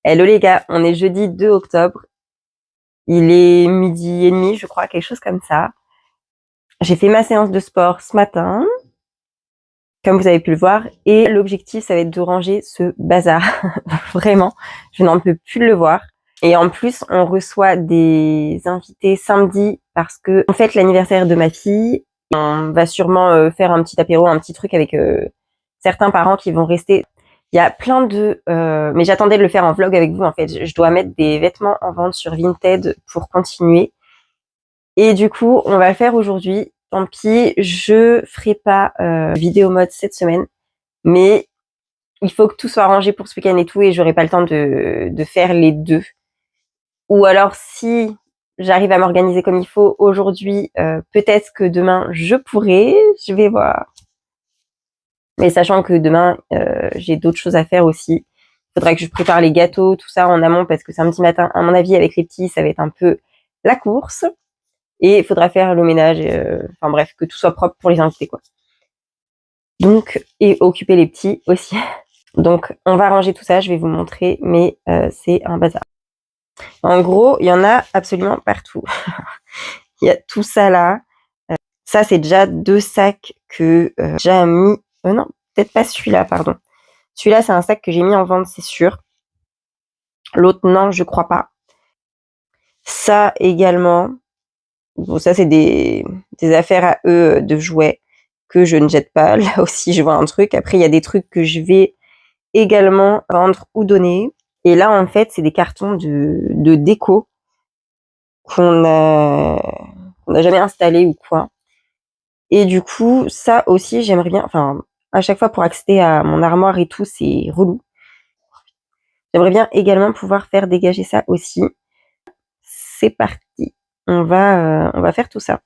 Hello les gars, on est jeudi 2 octobre. Il est 12h30, je crois, quelque chose comme ça. J'ai fait ma séance de sport ce matin, comme vous avez pu le voir, et l'objectif, ça va être de ranger ce bazar. Vraiment, je n'en peux plus le voir. Et en plus, on reçoit des invités samedi parce que on fête l'anniversaire de ma fille. On va sûrement faire un petit apéro, un petit truc avec certains parents qui vont rester. Il y a plein de... mais j'attendais de le faire en vlog avec vous, en fait. Je dois mettre des vêtements en vente sur Vinted pour continuer. Et du coup, on va le faire aujourd'hui. Tant pis, je ferai pas vidéo mode cette semaine. Mais il faut que tout soit rangé pour ce week-end et tout. Et j'aurai pas le temps de faire les deux. Ou alors, si j'arrive à m'organiser comme il faut aujourd'hui, peut-être que demain, je pourrai. Je vais voir. Mais sachant que demain, j'ai d'autres choses à faire aussi. Il faudra que je prépare les gâteaux, tout ça en amont, parce que samedi matin, à mon avis, avec les petits, ça va être un peu la course. Et il faudra faire le ménage, enfin bref, que tout soit propre pour les invités, quoi. Donc, et occuper les petits aussi. Donc, on va ranger tout ça, je vais vous montrer, mais c'est un bazar. En gros, il y en a absolument partout. Il y a tout ça là. Ça, c'est déjà 2 sacs que j'ai déjà mis... non, peut-être pas celui-là, pardon. Celui-là, c'est un sac que j'ai mis en vente, c'est sûr. L'autre, non, je crois pas. Ça également. Bon, ça, c'est des affaires à eux de jouets que je ne jette pas. Là aussi, je vois un truc. Après, il y a des trucs que je vais également vendre ou donner. Et là, en fait, c'est des cartons de déco qu'on n'a jamais installés ou quoi. Et du coup, ça aussi, j'aimerais bien... Enfin, à chaque fois, pour accéder à mon armoire et tout, c'est relou. J'aimerais bien également pouvoir faire dégager ça aussi. C'est parti. On va faire tout ça.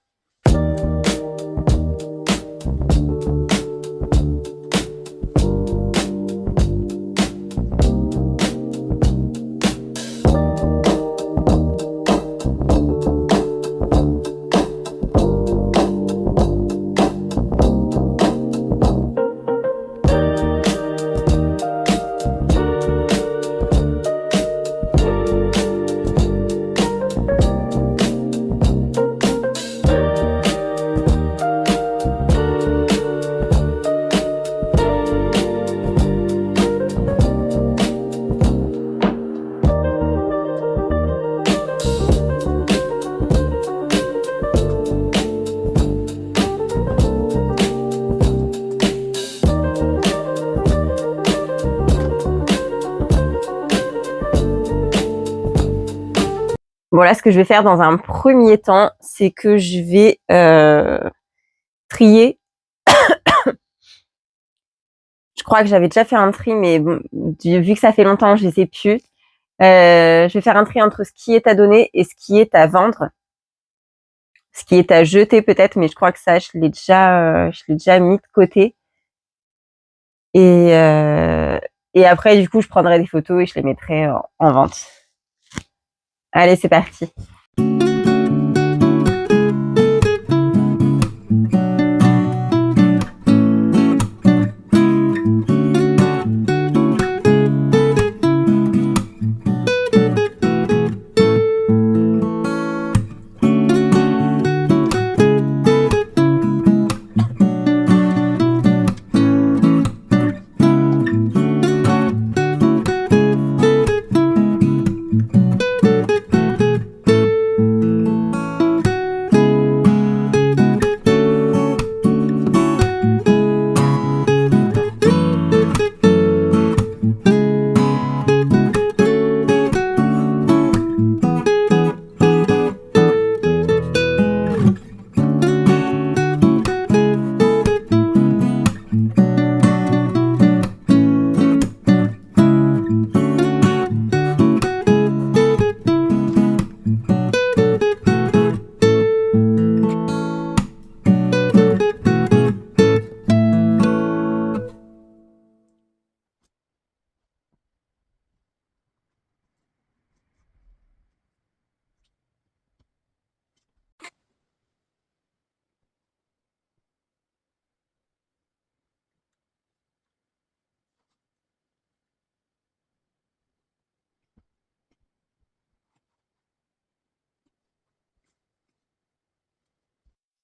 Bon, là, ce que je vais faire dans un premier temps, c'est que je vais trier. Je crois que j'avais déjà fait un tri, mais bon, vu que ça fait longtemps, je ne sais plus. Je vais faire un tri entre ce qui est à donner et ce qui est à vendre. Ce qui est à jeter peut-être, mais je crois que ça, je l'ai déjà mis de côté. Et après, du coup, je prendrai des photos et je les mettrai en vente. Allez, c'est parti.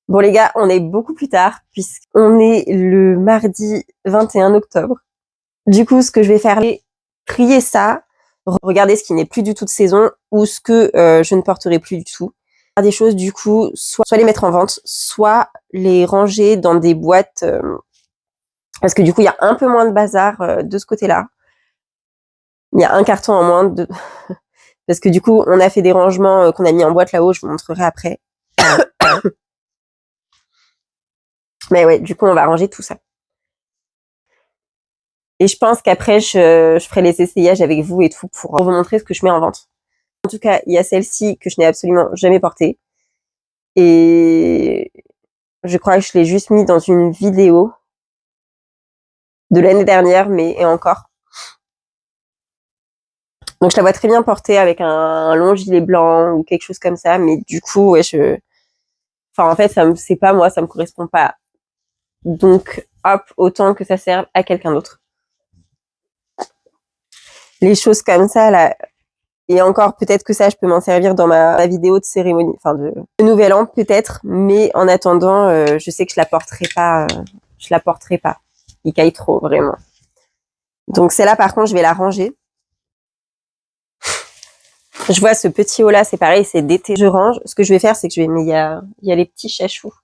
Bon les gars, on est beaucoup plus tard puisqu'on est le mardi 21 octobre. Du coup, ce que je vais faire, c'est trier ça, regarder ce qui n'est plus du tout de saison ou ce que je ne porterai plus du tout. Des choses du coup, soit les mettre en vente, soit les ranger dans des boîtes parce que du coup, il y a un peu moins de bazar de ce côté-là. Il y a un carton en moins de parce que du coup, on a fait des rangements qu'on a mis en boîte là-haut, je vous montrerai après. Mais ouais, du coup, on va ranger tout ça. Et je pense qu'après, je ferai les essayages avec vous et tout pour vous montrer ce que je mets en vente. En tout cas, il y a celle-ci que je n'ai absolument jamais portée. Et je crois que je l'ai juste mis dans une vidéo de l'année dernière, mais et encore. Donc je la vois très bien portée avec un long gilet blanc ou quelque chose comme ça. Mais du coup, ouais, enfin, en fait, c'est pas moi, ça me correspond pas. Donc, hop, autant que ça serve à quelqu'un d'autre. Les choses comme ça, là, et encore, peut-être que ça, je peux m'en servir dans ma vidéo de cérémonie, enfin de Nouvel An, peut-être. Mais en attendant, je sais que je la porterai pas. Je la porterai pas. Il caille trop, vraiment. Donc celle-là, par contre, je vais la ranger. Je vois ce petit haut-là, c'est pareil, c'est d'été. Je range. Ce que je vais faire, c'est que mais il y a les petits chachous.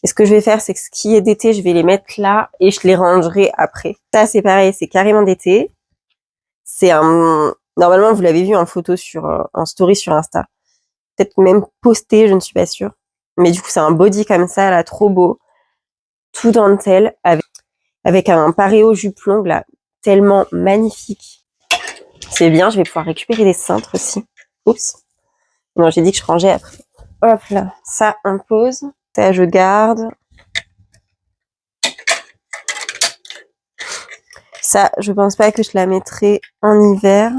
Et ce que je vais faire, c'est que ce qui est d'été, je vais les mettre là et je les rangerai après. Ça, c'est pareil, c'est carrément d'été. C'est normalement, vous l'avez vu en photo en story sur Insta. Peut-être même posté, je ne suis pas sûre. Mais du coup, c'est un body comme ça, là, trop beau. Tout dentelle, avec un paréo jupe longue, là, tellement magnifique. C'est bien, je vais pouvoir récupérer des cintres aussi. Oups. Non, j'ai dit que je rangeais après. Hop là, ça, on pose. Ça, je garde. Ça, je pense pas que je la mettrai en hiver.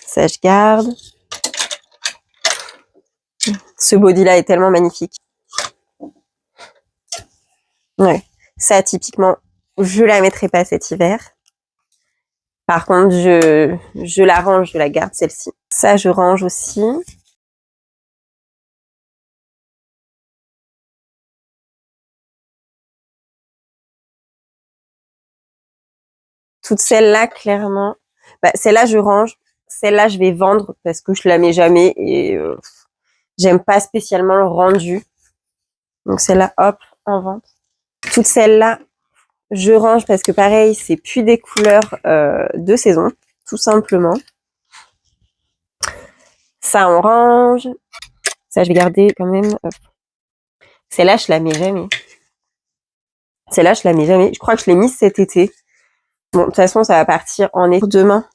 Ça, je garde. Ce body-là est tellement magnifique. Ouais. Ça, typiquement, je la mettrai pas cet hiver. Par contre, je la range, je la garde, celle-ci. Ça, je range aussi. Toutes celles-là, clairement. Bah, celle-là, je range. Celle-là, je vais vendre parce que je la mets jamais et j'aime pas spécialement le rendu. Donc celle-là, hop, en vente. Toutes celles-là, je range parce que pareil, c'est plus des couleurs de saison, tout simplement. Ça, on range. Ça, je vais garder quand même. Celle-là, je la mets jamais. Celle-là, je la mets jamais. Je crois que je l'ai mise cet été. Bon, de toute façon, ça va partir en été demain.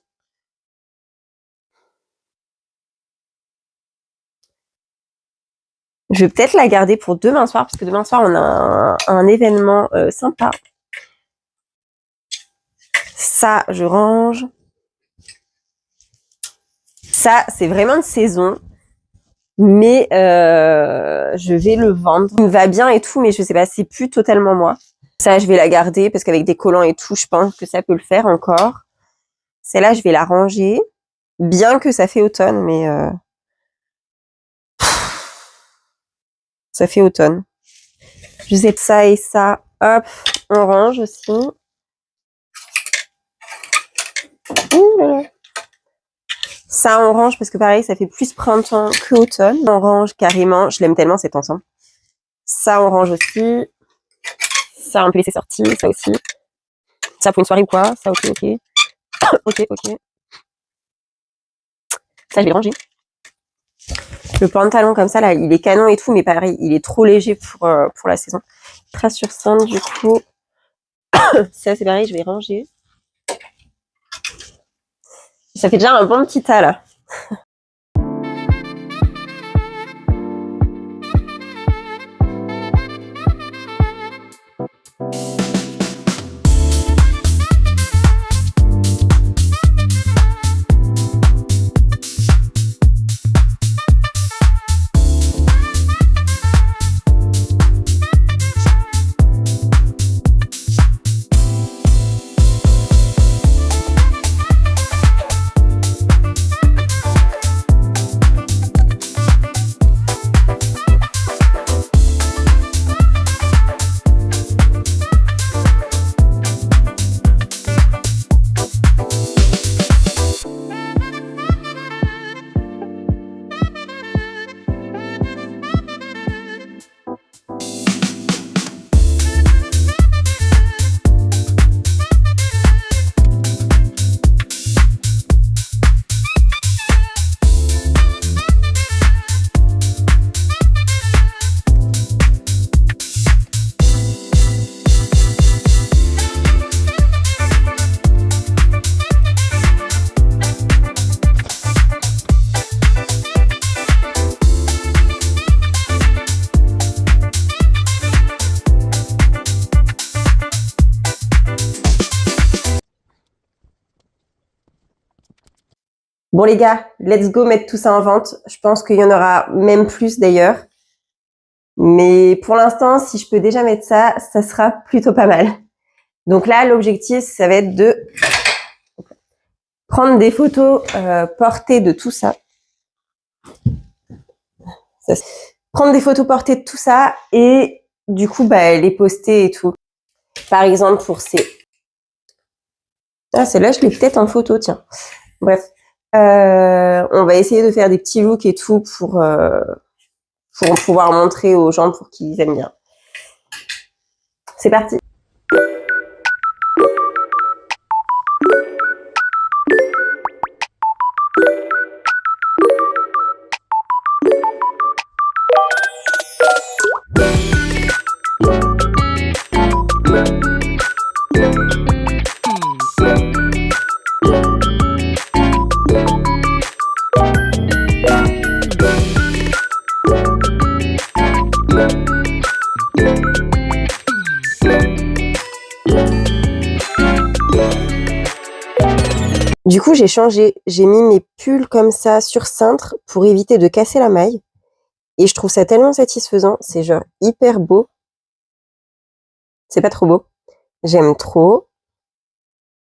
Je vais peut-être la garder pour demain soir, parce que demain soir, on a un événement sympa. Ça, je range. Ça, c'est vraiment de saison. Mais je vais le vendre. Il me va bien et tout, mais je sais pas, c'est plus totalement moi. Ça, je vais la garder, parce qu'avec des collants et tout, je pense que ça peut le faire encore. Celle-là, je vais la ranger. Bien que ça fait automne, mais ça fait automne. Je sais ça et ça. Hop, on range aussi. Ouh là là. Ça, on range parce que pareil, ça fait plus printemps que automne. On range carrément. Je l'aime tellement cet ensemble. Ça, on range aussi. Ça, on peut laisser sortir. Ça aussi. Ça pour une soirée ou quoi. Ça, ok, ok. Ok, ok. Ça, je vais le ranger. Le pantalon comme ça, là, il est canon et tout, mais pareil, il est trop léger pour la saison. Trace sur cintre, du coup. Ça, c'est pareil, je vais ranger. Ça fait déjà un bon petit tas, là. Bon les gars, let's go mettre tout ça en vente. Je pense qu'il y en aura même plus d'ailleurs. Mais pour l'instant, si je peux déjà mettre ça, ça sera plutôt pas mal. Donc là, l'objectif, ça va être de prendre des photos portées de tout ça. Prendre des photos portées de tout ça et du coup, les poster et tout. Par exemple, pour ces... Ah, celle-là, je l'ai peut-être en photo, tiens. Bref. On va essayer de faire des petits looks et tout pour pouvoir montrer aux gens pour qu'ils aiment bien. C'est parti. Du coup, j'ai changé. J'ai mis mes pulls comme ça sur cintre pour éviter de casser la maille. Et je trouve ça tellement satisfaisant. C'est genre hyper beau. C'est pas trop beau. J'aime trop.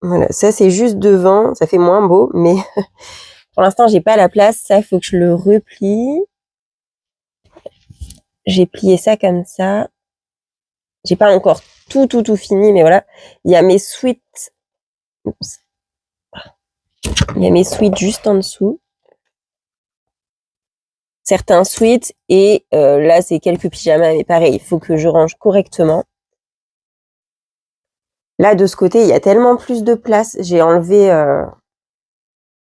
Voilà, ça c'est juste devant. Ça fait moins beau, mais pour l'instant, j'ai pas la place. Ça, il faut que je le replie. J'ai plié ça comme ça. J'ai pas encore tout fini, mais voilà. Il y a mes sweats. Oups. Il y a mes sweats juste en dessous. Certains sweats et là c'est quelques pyjamas, mais pareil, il faut que je range correctement. Là de ce côté, il y a tellement plus de place. J'ai enlevé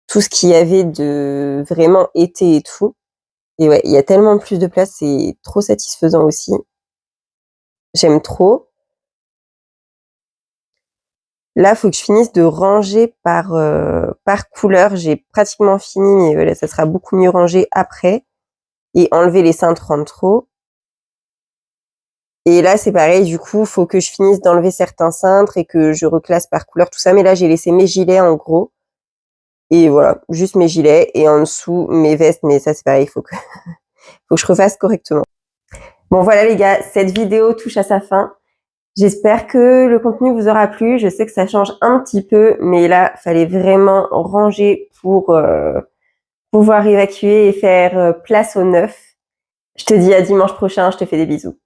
tout ce qu'il y avait de vraiment été et tout. Et ouais, il y a tellement plus de place, c'est trop satisfaisant aussi. J'aime trop. Là, faut que je finisse de ranger par couleur. J'ai pratiquement fini, mais voilà, ça sera beaucoup mieux rangé après. Et enlever les cintres en trop. Et là, c'est pareil, du coup, faut que je finisse d'enlever certains cintres et que je reclasse par couleur, tout ça. Mais là, j'ai laissé mes gilets en gros. Et voilà, juste mes gilets et en dessous mes vestes. Mais ça, c'est pareil, faut que je refasse correctement. Bon, voilà les gars, cette vidéo touche à sa fin. J'espère que le contenu vous aura plu. Je sais que ça change un petit peu, mais là, fallait vraiment ranger pour pouvoir évacuer et faire place au neuf. Je te dis à dimanche prochain, je te fais des bisous.